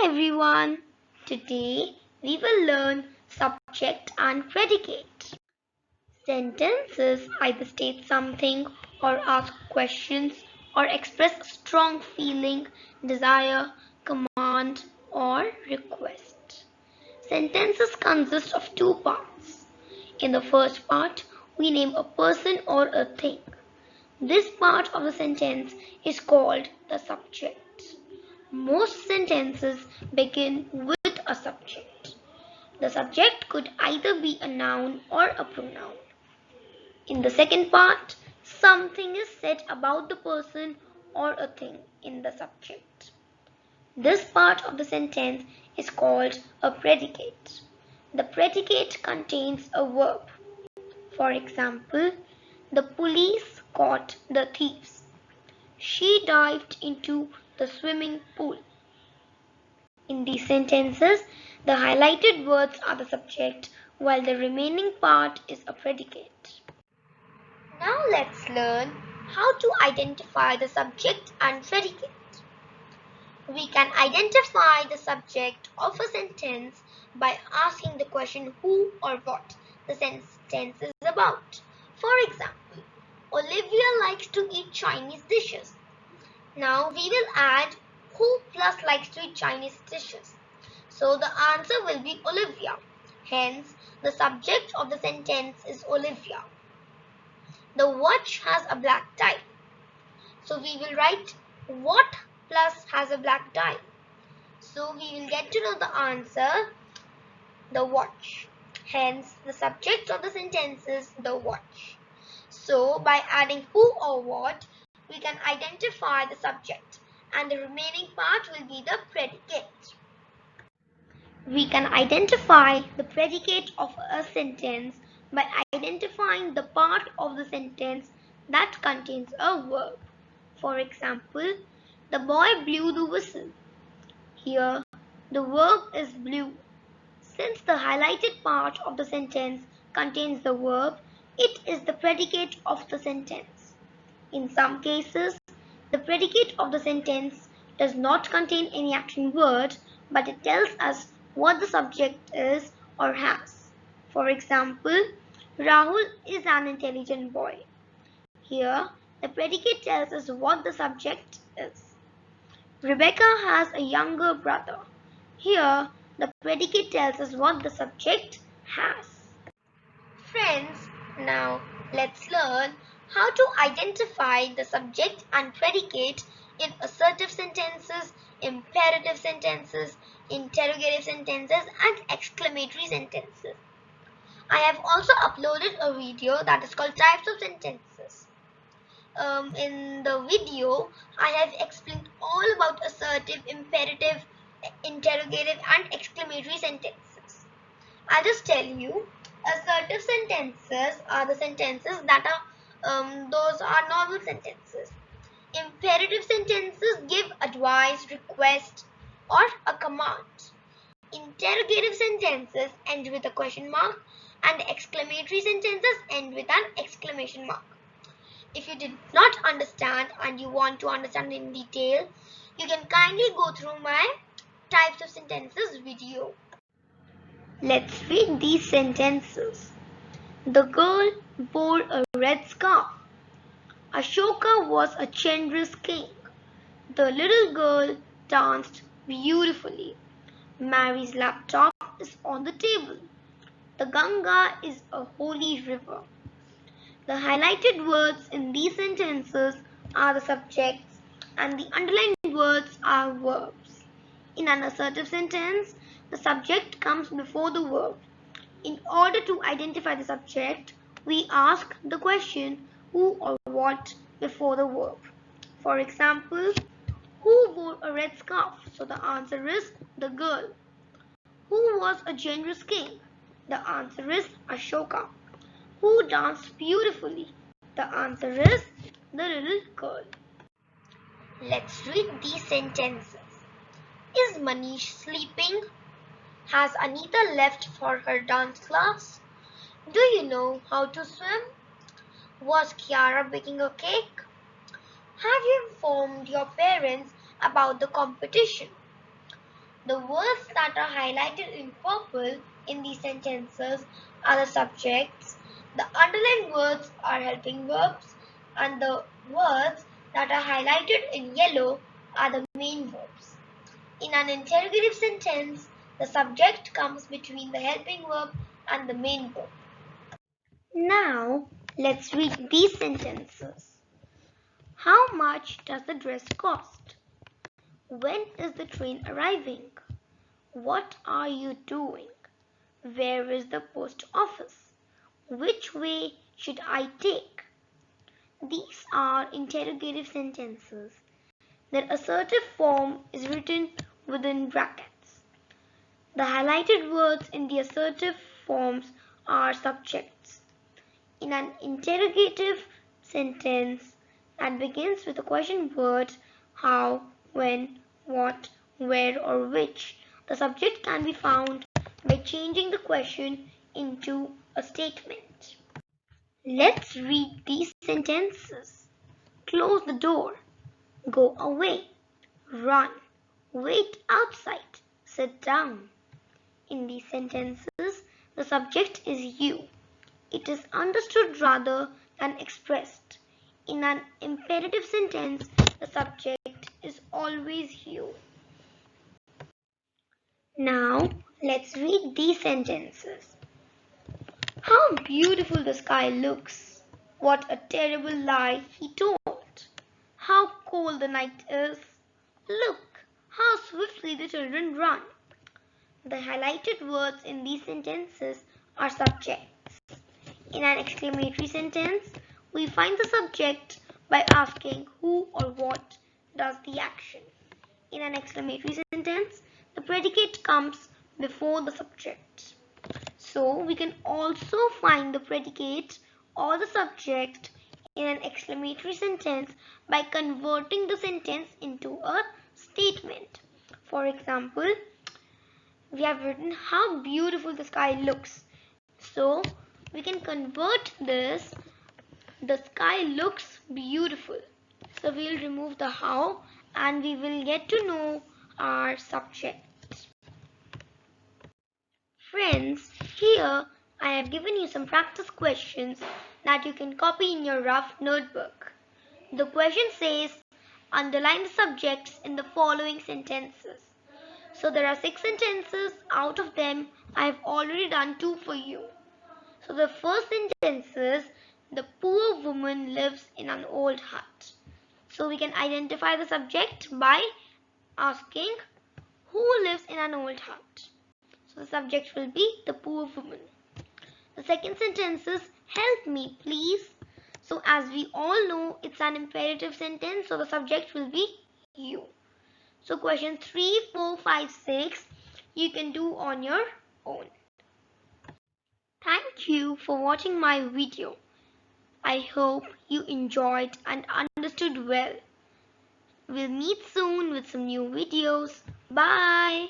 Hi everyone. Today we will learn subject and predicate. Sentences either state something or ask questions or express a strong feeling, desire, command or request. Sentences consist of two parts. In the first part, we name a person or a thing. This part of the sentence is called the subject. Most sentences begin with a subject. The subject could either be a noun or a pronoun. In the second part, something is said about the person or a thing in the subject. This part of the sentence is called a predicate. The predicate contains a verb. For example, the police caught the thieves. She dived into the swimming pool. In these sentences, the highlighted words are the subject, while the remaining part is a predicate. Now let's learn how to identify the subject and predicate. We can identify the subject of a sentence by asking the question who or what the sentence is about. For example, Olivia likes to eat Chinese dishes. Now we will add who plus likes to eat Chinese dishes. So the answer will be Olivia. Hence, the subject of the sentence is Olivia. The watch has a black dial. So we will write what plus has a black dial. So we will get to know the answer, the watch. Hence, the subject of the sentence is the watch. So by adding who or what, we can identify the subject, and the remaining part will be the predicate. We can identify the predicate of a sentence by identifying the part of the sentence that contains a verb. For example, the boy blew the whistle. Here, the verb is blew. Since the highlighted part of the sentence contains the verb, it is the predicate of the sentence. In some cases, the predicate of the sentence does not contain any action word, but it tells us what the subject is or has. For example, Rahul is an intelligent boy. Here, the predicate tells us what the subject is. Rebecca has a younger brother. Here, the predicate tells us what the subject has. Friends, now let's learn how to identify the subject and predicate in assertive sentences, imperative sentences, interrogative sentences, and exclamatory sentences. I have also uploaded a video that is called Types of Sentences. In the video, I have explained all about assertive, imperative, interrogative, and exclamatory sentences. I'll just tell you, assertive sentences are the sentences that those are normal sentences. Imperative sentences give advice, request, or a command. Interrogative sentences end with a question mark, and exclamatory sentences end with an exclamation mark. If you did not understand and you want to understand in detail, you can kindly go through my types of sentences video. Let's read these sentences. The girl wore a red scarf. Ashoka was a generous king. The little girl danced beautifully. Mary's laptop is on the table. The Ganga is a holy river. The highlighted words in these sentences are the subjects and the underlined words are verbs. In an assertive sentence, the subject comes before the verb. In order to identify the subject, we ask the question who or what before the verb. For example, who wore a red scarf? So the answer is the girl. Who was a generous king? The answer is Ashoka. Who danced beautifully? The answer is the little girl. Let's read these sentences. Is Manish sleeping? Has Anita left for her dance class? Do you know how to swim? Was Kiara baking a cake? Have you informed your parents about the competition? The words that are highlighted in purple in these sentences are the subjects, the underlined words are helping verbs, and the words that are highlighted in yellow are the main verbs. In an interrogative sentence, the subject comes between the helping verb and the main verb. Now, let's read these sentences. How much does the dress cost? When is the train arriving? What are you doing? Where is the post office? Which way should I take? These are interrogative sentences. Their assertive form is written within brackets. The highlighted words in the assertive forms are subjects. In an interrogative sentence that begins with a question word, how, when, what, where, or which, the subject can be found by changing the question into a statement. Let's read these sentences. Close the door. Go away. Run. Wait outside. Sit down. In these sentences, the subject is you. It is understood rather than expressed. In an imperative sentence, the subject is always you. Now, let's read these sentences. How beautiful the sky looks. What a terrible lie he told. How cold the night is. Look, how swiftly the children run. The highlighted words in these sentences are subjects. In an exclamatory sentence, we find the subject by asking who or what does the action. In an exclamatory sentence, the predicate comes before the subject. So we can also find the predicate or the subject in an exclamatory sentence by converting the sentence into a statement. For example, we have written how beautiful the sky looks. So we can convert this, the sky looks beautiful. So we'll remove the how and we will get to know our subject. Friends, here I have given you some practice questions that you can copy in your rough notebook. The question says, underline the subjects in the following sentences. So there are 6 sentences. Out of them, I have already done 2 for you. So the first sentence is, the poor woman lives in an old hut. So we can identify the subject by asking who lives in an old hut. So the subject will be the poor woman. The second sentence is, help me please. So as we all know, it's an imperative sentence, so the subject will be you. So question 3, 4, 5, 6 you can do on your own. Thank you for watching my video. I hope you enjoyed and understood well. We'll meet soon with some new videos. Bye.